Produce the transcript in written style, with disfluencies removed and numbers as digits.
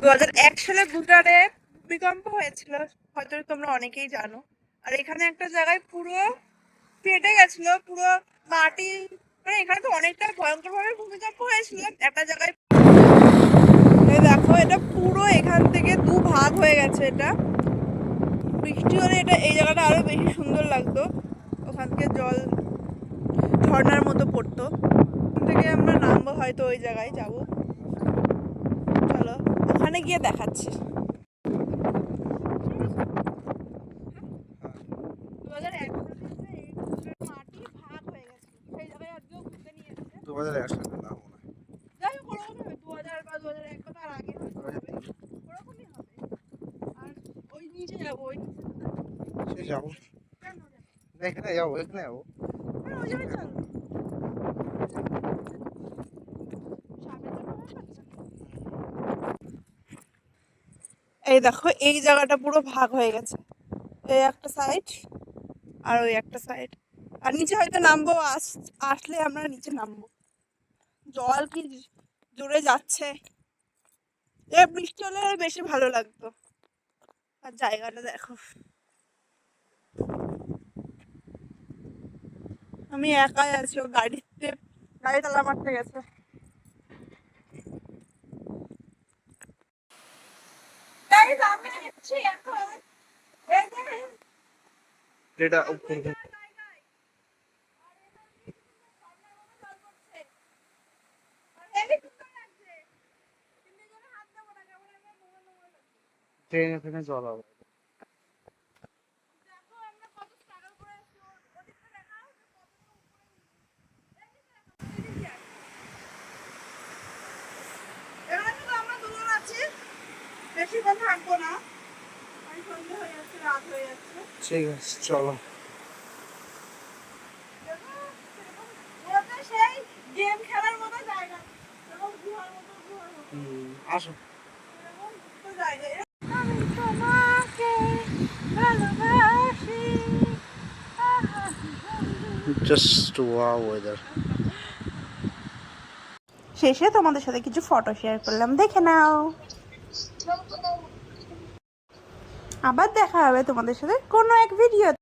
2001 সালে ভুটানে ভূমিকম্প হয়েছিল, হয়তো তোমরা অনেকেই জানো। আর এখানে একটা জায়গায় পুরো ফেটে গেছিল, পুরো মাটি, মানে এখানে তো অনেকটা ভয়ঙ্কর ভাবে ভূমিকম্প হয়েছিল একটা জায়গায়। এই দেখো, এটা পুরো এখান থেকে দুভাগ হয়ে গেছে। এটা বৃষ্টি হলে এটা এই জায়গাটা আরো বেশি সুন্দর লাগতো, ওখান থেকে জল ঝর্ণার মতো পড়তো। ওখান থেকে আমরা নামবো, হয়তো ওই জায়গায় যাবো। চলো ওখানে গিয়ে দেখাচ্ছি। 2001 সালে এই মাটি ভাগ হয়ে গেছে, সেই জায়গায় আজকেও ঘুরতে নিয়ে এসেছে। 2001 সালে না মনে হয়। যাই হোক, ওরকম হবে 2000 বা 2001 বা তার আগে হয়তো হবে, ওরকমই হবে। আর ওই নিচে যাবো, ওই নিচে সে যাবো, কেন যাবো? এখানে যাবো, এখানে যাবো। হ্যাঁ, ওই জায়গায় চলো। সাপের জন্য ভয় পাচ্ছ? এই দেখো, এই জায়গাটা পুরো ভাগ হয়ে গেছে, এই একটা সাইড আর ওই একটা সাইড। আর নিচে হয়তো নামবো, আসলে আমরা নিচে নামবো। জল কি জোরে যাচ্ছে, এ বৃষ্টি হলে আরো বেশি ভালো লাগতো। আর জায়গাটা দেখো, আমি একাই আছি, ও গাড়ি তালা মারতে গেছে। Guys, আমি যাচ্ছি এখন। এই যে এটা উপর জায়গায়, আর এখান দিয়ে সুন্দর ঝর্ণার মতো জল পড়ছে। আর হেবি সুন্দর লাগছে। কিন্তু এখানে হাত দেবো না, কেমন একটা নোংরা নোংরা লাগছে। ট্রেনে ট্রেনে জল হবে। দেখো আমরা কত স্ট্রাগল করে এসেছি, ওদিকটা দেখাও যে কতটা উপরে উঠেছি। এইদিকে দেখাও, এইদিকে আসো। এখানে শুধু আমরা দুজন আছি, বেশিক্ষণ থাকবো না, কারণ সন্ধ্যে হয়ে যাচ্ছে, রাত হয়ে যাচ্ছে। ঠিক আছে, চলো। দেখো, সেরকম ওটা সেই গেম খেলার মতো জায়গা, এরকম গুহার মতো আসো। এরকম দুটো জায়গা। আমি তোমাকে ভালোবাসি। Just wow weather. শেষে তোমাদের সাথে কিছু ফটো শেয়ার করলাম, দেখে নাও। আবার দেখা হবে তোমাদের সাথে কোনো এক ভিডিওতে।